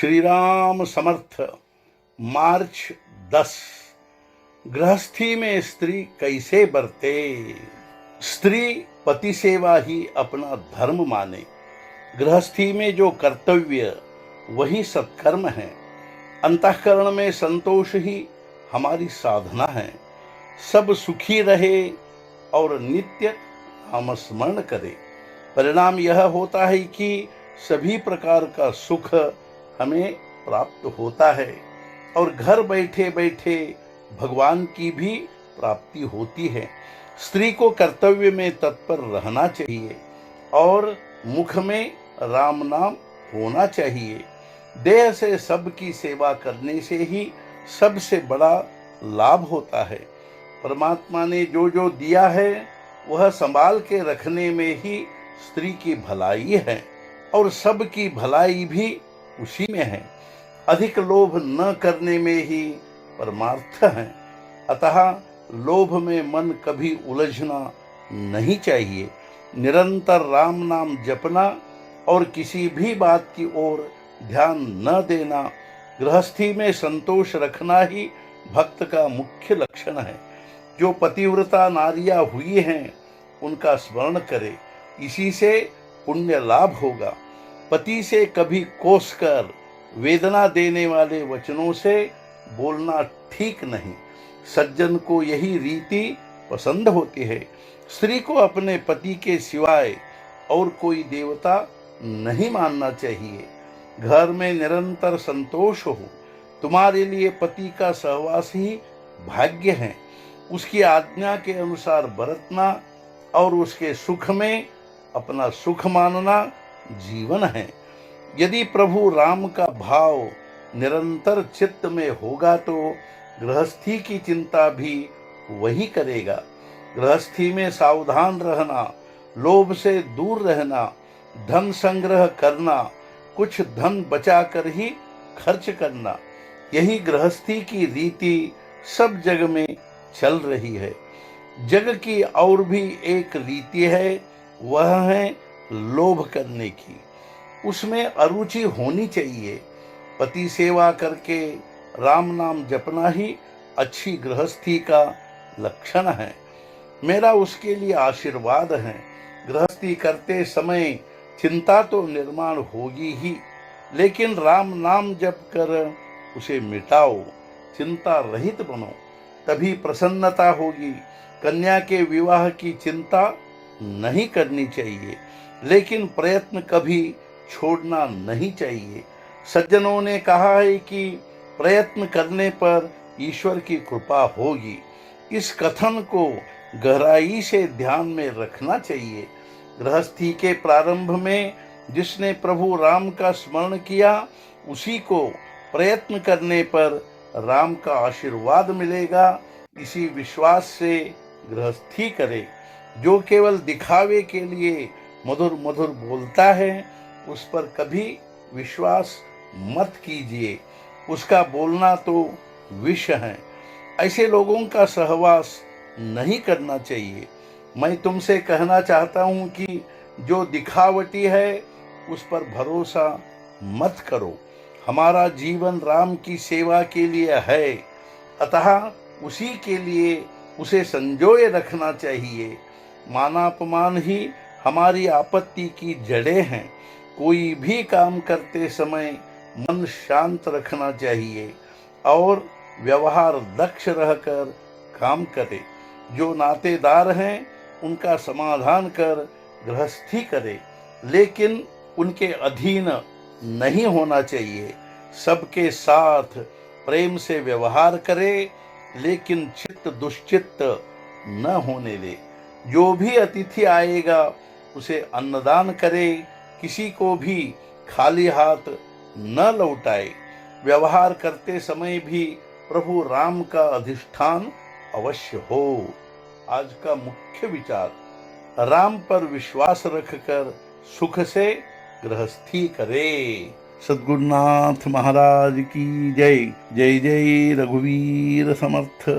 श्री राम समर्थ। मार्च 10। गृहस्थी में स्त्री कैसे बरते। स्त्री पति सेवा ही अपना धर्म माने। गृहस्थी में जो कर्तव्य वही सत्कर्म है। अंतःकरण में संतोष ही हमारी साधना है। सब सुखी रहे और नित्य नाम स्मरण करे। परिणाम यह होता है कि सभी प्रकार का सुख हमें प्राप्त होता है और घर बैठे बैठे भगवान की भी प्राप्ति होती है। स्त्री को कर्तव्य में तत्पर रहना चाहिए और मुख में राम नाम होना चाहिए। देह से सबकी सेवा करने से ही सबसे बड़ा लाभ होता है। परमात्मा ने जो जो दिया है वह संभाल के रखने में ही स्त्री की भलाई है और सबकी भलाई भी उसी में है। अधिक लोभ न करने में ही परमार्थ है। अतः लोभ में मन कभी उलझना नहीं चाहिए। निरंतर राम नाम जपना और किसी भी बात की ओर ध्यान न देना, गृहस्थी में संतोष रखना ही भक्त का मुख्य लक्षण है। जो पतिव्रता नारियां हुई हैं उनका स्मरण करे, इसी से पुण्य लाभ होगा। पति से कभी कोस कर वेदना देने वाले वचनों से बोलना ठीक नहीं। सज्जन को यही रीति पसंद होती है। स्त्री को अपने पति के सिवाय और कोई देवता नहीं मानना चाहिए। घर में निरंतर संतोष हो। तुम्हारे लिए पति का सहवास ही भाग्य है। उसकी आज्ञा के अनुसार बरतना और उसके सुख में अपना सुख मानना जीवन है। यदि प्रभु राम का भाव निरंतर चित्त में होगा तो गृहस्थी की चिंता भी वही करेगा। गृहस्थी में सावधान रहना, लोभ से दूर रहना, धन संग्रह करना, कुछ धन बचाकर ही खर्च करना, यही गृहस्थी की रीति सब जग में चल रही है। जग की और भी एक रीति है, वह है लोभ करने की। उसमें अरुचि होनी चाहिए। पति सेवा करके राम नाम जपना ही अच्छी गृहस्थी का लक्षण है। मेरा उसके लिए आशीर्वाद है। गृहस्थी करते समय चिंता तो निर्माण होगी ही, लेकिन राम नाम जप कर उसे मिटाओ। चिंता रहित बनो, तभी प्रसन्नता होगी। कन्या के विवाह की चिंता नहीं करनी चाहिए, लेकिन प्रयत्न कभी छोड़ना नहीं चाहिए। सज्जनों ने कहा है कि प्रयत्न करने पर ईश्वर की कृपा होगी। इस कथन को गहराई से ध्यान में रखना चाहिए। गृहस्थी के प्रारंभ में जिसने प्रभु राम का स्मरण किया, उसी को प्रयत्न करने पर राम का आशीर्वाद मिलेगा। इसी विश्वास से गृहस्थी करे। जो केवल दिखावे के लिए मधुर मधुर बोलता है, उस पर कभी विश्वास मत कीजिए। उसका बोलना तो विष है। ऐसे लोगों का सहवास नहीं करना चाहिए। मैं तुमसे कहना चाहता हूं कि जो दिखावटी है उस पर भरोसा मत करो। हमारा जीवन राम की सेवा के लिए है, अतः उसी के लिए उसे संजोए रखना चाहिए। मानापमान ही हमारी आपत्ति की जड़ें हैं। कोई भी काम करते समय मन शांत रखना चाहिए और व्यवहार दक्ष रहकर काम करे। जो नातेदार हैं उनका समाधान कर गृहस्थी करे, लेकिन उनके अधीन नहीं होना चाहिए। सबके साथ प्रेम से व्यवहार करे, लेकिन चित्त दुश्चित्त न होने दे। जो भी अतिथि आएगा उसे अन्नदान करे। किसी को भी खाली हाथ न लौटाए। व्यवहार करते समय भी प्रभु राम का अधिष्ठान अवश्य हो। आज का मुख्य विचार, राम पर विश्वास रखकर सुख से गृहस्थी करे। सद्गुरुनाथ महाराज की जय। जय जय रघुवीर समर्थ।